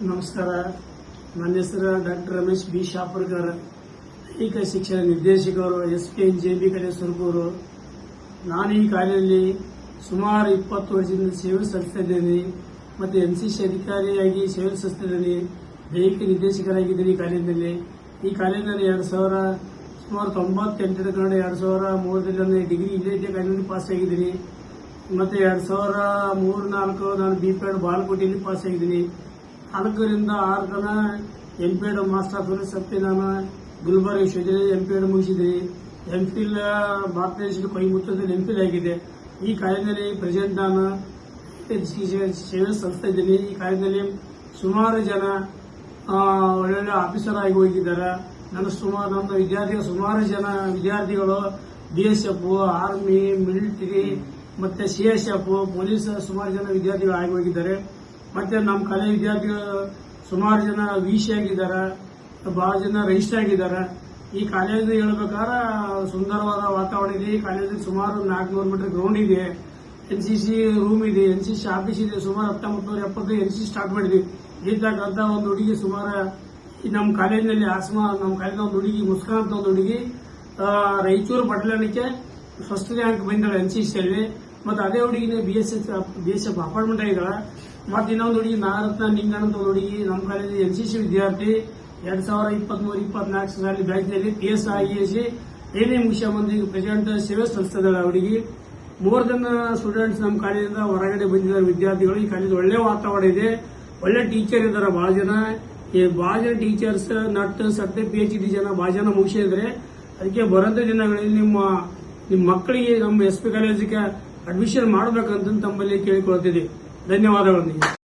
ನಮಸ್ಕಾರ. ನನ್ನ ಹೆಸರು ಡಾಕ್ಟರ್ ರಮೇಶ್ ಬಿ ಶಾಪರ್ಕರ್, ದೈಹಿಕ ಶಿಕ್ಷಣ ನಿರ್ದೇಶಕರು, SPNJB ಕಡೆ ಸುರಪೂರು. ನಾನು ಈ ಕಾಲೇಜಲ್ಲಿ ಸುಮಾರು 20 ವರ್ಷದಿಂದ ಸೇವೆ ಸಲ್ಲಿಸಿದ್ದೇನೆ ಮತ್ತು NCC ಅಧಿಕಾರಿಯಾಗಿ ಸೇವೆ ಸಲ್ಲಿಸಿದ್ದೇನೆ. ದೈಹಿಕ ನಿರ್ದೇಶಕರಾಗಿದ್ದೀನಿ ಕಾಲೇಜಿನಲ್ಲಿ. ಈ ಕಾಲೇಜಿನಲ್ಲಿ 2000 ಸುಮಾರು 98 ಕನ್ನಡ 2003ರಲ್ಲಿ ಡಿಗ್ರಿ ಇಲ್ಲೇ ಕಾಲೇಜಿನಲ್ಲಿ ಪಾಸ್ ಆಗಿದ್ದೀನಿ. ಮತ್ತೆ 2003-04 ನಾನು B.Ped ಬಾಲಕೋಟೆಯಲ್ಲಿ ಪಾಸ್ ಆಗಿದ್ದೀನಿ. 4ರಿಂದ 6 ತನ M.Ped ಮಾಸ್ಟರ್ ಆಫ್ ಸಪ್ತಿ ನಾನು ಗುಲ್ಬರ್ಗ ವಿಶ್ವವಿದ್ಯಾಲಯ M.Ped ಮುಗಿಸಿದ್ದೀನಿ. M.Phil ಭಾರತ ಕೊಯಮತ್ತೂರಲ್ಲಿ M.Phil ಆಗಿದೆ. ಈ ಕಾಲೇಜಿನಲ್ಲಿ ಪ್ರೆಸೆಂಟ್ ನಾನು ಸೇವೆ ಸಲ್ಲಿಸ್ತಾ ಇದ್ದೀನಿ. ಈ ಕಾಲೇಜಿನಲ್ಲಿ ಸುಮಾರು ಜನ ಒಳ್ಳೊಳ್ಳೆ ಆಫೀಸರ್ ಆಗಿ ಹೋಗಿದ್ದಾರೆ. ನನ್ನ ವಿದ್ಯಾರ್ಥಿಗಳು ಸುಮಾರು ಜನ ವಿದ್ಯಾರ್ಥಿಗಳು BSF, ಆರ್ಮಿ, ಮಿಲಿಟರಿ ಮತ್ತೆ CSF, ಪೊಲೀಸ್ ಸುಮಾರು ಜನ ವಿದ್ಯಾರ್ಥಿಗಳು ಆಗಿ ಹೋಗಿದ್ದಾರೆ. ಮತ್ತೆ ನಮ್ಮ ಕಾಲೇಜ್ ವಿದ್ಯಾರ್ಥಿಗಳು ಸುಮಾರು ಜನ VC ಆಗಿದ್ದಾರೆ, ಬಹಳ ಜನ ರಿಜಿಸ್ಟರ್ ಆಗಿದ್ದಾರೆ. ಈ ಕಾಲೇಜ್ ಹೇಳ್ಬೇಕಾದ್ರೆ ಸುಂದರವಾದ ವಾತಾವರಣ ಇದೆ. ಈ ಕಾಲೇಜಲ್ಲಿ ಸುಮಾರು 400 ಮೀಟರ್ ಗ್ರೌಂಡ್ ಇದೆ, NCC ರೂಮ್ ಇದೆ, NCC ಆಫೀಸ್ ಇದೆ. ಸುಮಾರು 1970 NCC ಸ್ಟಾರ್ಟ್ ಮಾಡಿದ್ವಿ. ಇರ್ತಕ್ಕಂಥ ಒಂದು ಹುಡುಗಿ ಸುಮಾರು ನಮ್ಮ ಕಾಲೇಜಿನಲ್ಲಿ ನಮ್ಮ ಕಾಲೇಜಿನ ಒಂದು ಹುಡುಗಿ ಮುಸ್ಕಾನ್ ಅಂತ ಒಂದು ಹುಡುಗಿ ರಾಯಚೂರು ಪಟ್ಟಣಕ್ಕೆ ಫಸ್ಟ್ ರ್ಯಾಂಕ್ ಬಂದಿದ್ದಾಳೆ NCCಯಲ್ಲಿ. ಮತ್ತೆ ಅದೇ ಹುಡುಗಿನ BSF ಅಪಾರ್ಟ್ಮೆಂಟ್ ಆಗಿದ್ದಾಳೆ. ಮತ್ತೆ ಇನ್ನೊಂದು ಹುಡುಗಿ ನಾರತ್ನ ನಿಂಗಣ್ಣ ಅಂತ ಒಂದು ಹುಡುಗಿ ನಮ್ಮ ಕಾಲೇಜ್ NCC ವಿದ್ಯಾರ್ಥಿ 2023-24 ಸಾಲಿ ಬ್ಯಾಚ್ನಲ್ಲಿ PS IAS ಏನೇ ಮುಗಿಸ್ಕೊಂಡ್ಬಂದು ಪ್ರೆಸೆಂಟ್ ಸೇವೆ ಸಲ್ಲಿಸ್ತಿದ್ದಾಳೆ. ಹುಡುಗಿ ಮೋರ್ ದನ್ ಸ್ಟೂಡೆಂಟ್ಸ್ ನಮ್ಮ ಕಾಲೇಜಿಂದ ಹೊರಗಡೆ ಬಂದಿದ್ದಾರೆ ವಿದ್ಯಾರ್ಥಿಗಳು. ಈ ಕಾಲೇಜ್ ಒಳ್ಳೆ ವಾತಾವರಣ ಇದೆ, ಒಳ್ಳೆ ಟೀಚರ್ ಇದ್ದಾರೆ. ಬಹಳ ಜನ ಟೀಚರ್ಸ್ ನಟ್ ಸಟ್ಟೆ PhD ಜನ ಬಹಳ ಜನ ಮುಗಿಸಿದ್ರೆ. ಅದಕ್ಕೆ ಬರೋಂಥ ದಿನಗಳಲ್ಲಿ ನಿಮ್ಮ ಮಕ್ಕಳಿಗೆ ನಮ್ಮ SP ಕಾಲೇಜಿಗೆ ಅಡ್ಮಿಷನ್ ಮಾಡಬೇಕಂತ ತಮ್ಮಲ್ಲಿ ಕೇಳಿಕೊಳ್ತಿದ್ದೀವಿ. ಧನ್ಯವಾದಗಳು.